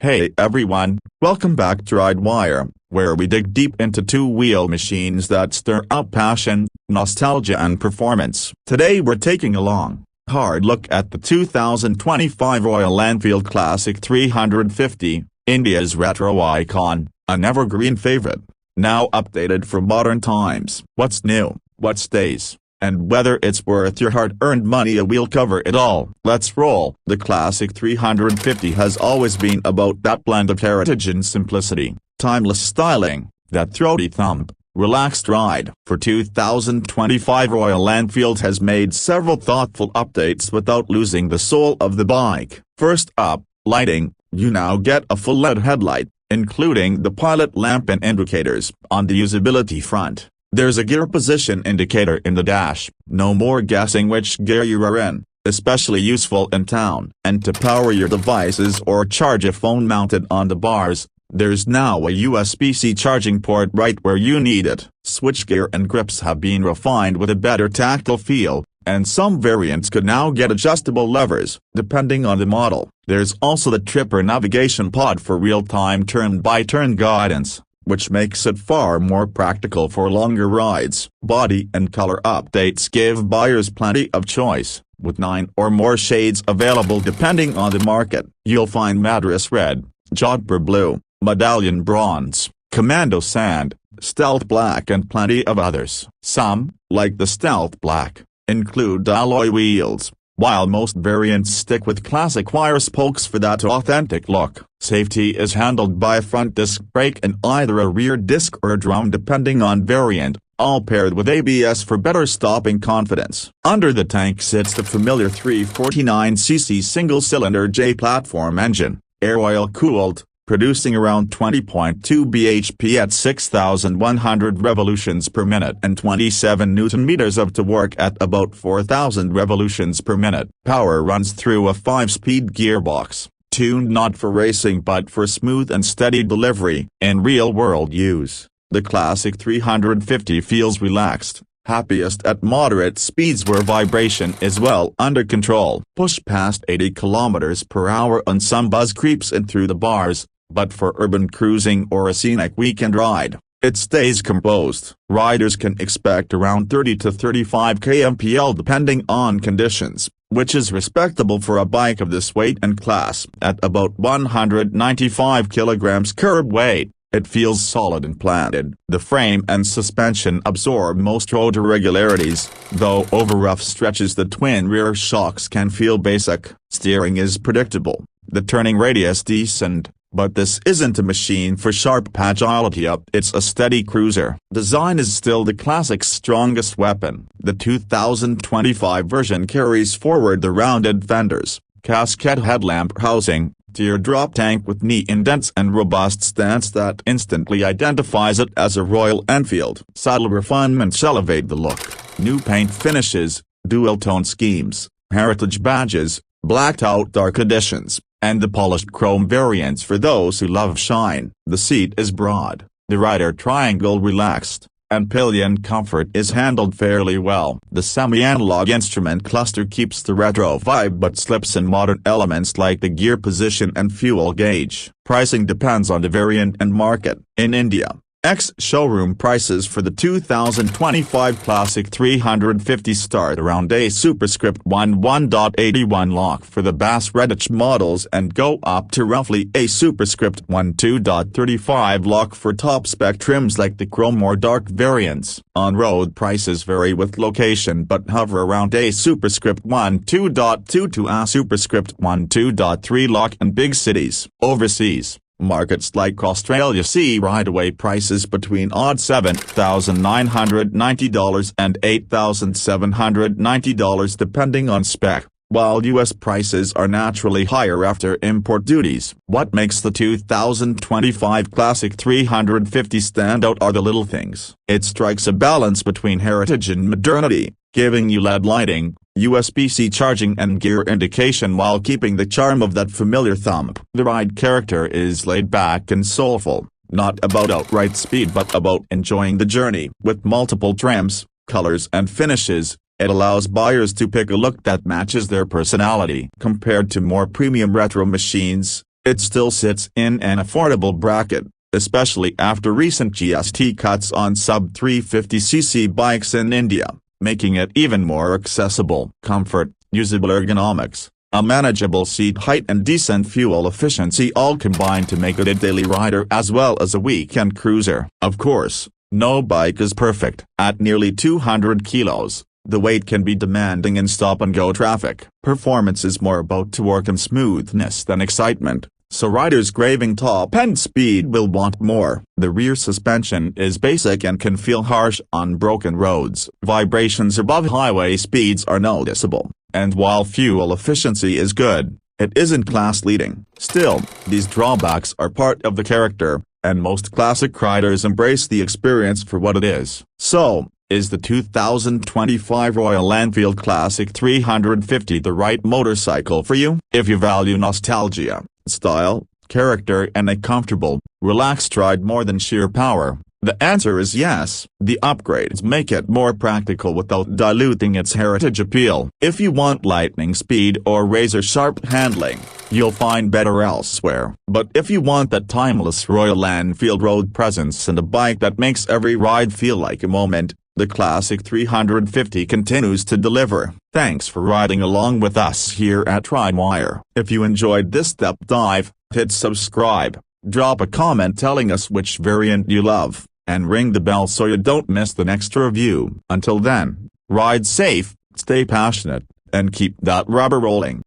Hey everyone, welcome back to RideWire, where we dig deep into two-wheel machines that stir up passion, nostalgia and performance. Today we're taking a long, hard look at the 2025 Royal Enfield Classic 350, India's retro icon, an evergreen favorite, now updated for modern times. What's new, what stays, and whether it's worth your hard-earned money, we'll cover it all. Let's roll. The Classic 350 has always been about that blend of heritage and simplicity, timeless styling, that throaty thump, relaxed ride. For 2025, Royal Enfield has made several thoughtful updates without losing the soul of the bike. First up, lighting. You now get a full LED headlight, including the pilot lamp and indicators. On the usability front, there's a gear position indicator in the dash. No more guessing which gear you are in, especially useful in town. And to power your devices or charge a phone mounted on the bars, there's now a USB-C charging port right where you need it. Switchgear and grips have been refined with a better tactile feel, and some variants could now get adjustable levers, depending on the model. There's also the Tripper navigation pod for real-time turn-by-turn guidance, which makes it far more practical for longer rides. Body and color updates give buyers plenty of choice, with 9 or more shades available depending on the market. You'll find Madras Red, Jodhpur Blue, Medallion Bronze, Commando Sand, Stealth Black and plenty of others. Some, like the Stealth Black, include alloy wheels, while most variants stick with classic wire spokes for that authentic look. Safety is handled by a front disc brake and either a rear disc or a drum depending on variant, all paired with ABS for better stopping confidence. Under the tank sits the familiar 349cc single-cylinder J-platform engine, air-oil-cooled, producing around 20.2 bhp at 6,100 revolutions per minute and 27 Nm of torque at about 4,000 revolutions per minute. Power runs through a 5-speed gearbox, tuned not for racing but for smooth and steady delivery. In real-world use, the Classic 350 feels relaxed, happiest at moderate speeds where vibration is well under control. Push past 80 km/h and some buzz creeps in through the bars, but for urban cruising or a scenic weekend ride, it stays composed. Riders can expect around 30 to 35 kmpl depending on conditions, which is respectable for a bike of this weight and class. At about 195 kg curb weight, it feels solid and planted. The frame and suspension absorb most road irregularities, though over rough stretches the twin rear shocks can feel basic. Steering is predictable, the turning radius decent, but this isn't a machine for sharp agility. It's a steady cruiser. Design is still the Classic's strongest weapon. The 2025 version carries forward the rounded fenders, casket headlamp housing, teardrop tank with knee indents and robust stance that instantly identifies it as a Royal Enfield. Saddle refinements elevate the look. New paint finishes, dual-tone schemes, heritage badges, blacked-out dark editions, and the polished chrome variants for those who love shine. The seat is broad, the rider triangle relaxed, and pillion comfort is handled fairly well. The semi-analog instrument cluster keeps the retro vibe but slips in modern elements like the gear position and fuel gauge. Pricing depends on the variant and market. In India, ex-showroom prices for the 2025 Classic 350 start around a superscript 11.81 lakh for the Bass Redditch models and go up to roughly a superscript 12.35 lakh for top-spec trims like the chrome or dark variants. On-road prices vary with location but hover around a superscript 12.2 to a superscript 12.3 lakh in big cities. Overseas markets like Australia see ride-away prices between odd $7,990 and $8,790 depending on spec, while U.S. prices are naturally higher after import duties. What makes the 2025 Classic 350 stand out are the little things. It strikes a balance between heritage and modernity, giving you LED lighting, USB-C charging and gear indication while keeping the charm of that familiar thump. The ride character is laid back and soulful, not about outright speed but about enjoying the journey. With multiple trims, colors and finishes, It allows buyers to pick a look that matches their personality. Compared to more premium retro machines, it still sits in an affordable bracket, especially after recent GST cuts on sub-350cc bikes in India, making it even more accessible. Comfort, usable ergonomics, a manageable seat height and decent fuel efficiency all combine to make it a daily rider as well as a weekend cruiser. Of course, no bike is perfect. At nearly 200 kilos, the weight can be demanding in stop-and-go traffic. Performance is more about torque and smoothness than excitement, so riders craving top-end speed will want more. The rear suspension is basic and can feel harsh on broken roads. Vibrations above highway speeds are noticeable, and while fuel efficiency is good, it isn't class-leading. Still, these drawbacks are part of the character, and most classic riders embrace the experience for what it is. So, is the 2025 Royal Enfield Classic 350 the right motorcycle for you? If you value nostalgia, style, character and a comfortable, relaxed ride more than sheer power, the answer is yes. The upgrades make it more practical without diluting its heritage appeal. If you want lightning speed or razor-sharp handling, you'll find better elsewhere. But if you want that timeless Royal Enfield road presence and a bike that makes every ride feel like a moment, the Classic 350 continues to deliver. Thanks for riding along with us here at TrideWire. If you enjoyed this deep dive, hit subscribe, drop a comment telling us which variant you love, and ring the bell so you don't miss the next review. Until then, ride safe, stay passionate, and keep that rubber rolling.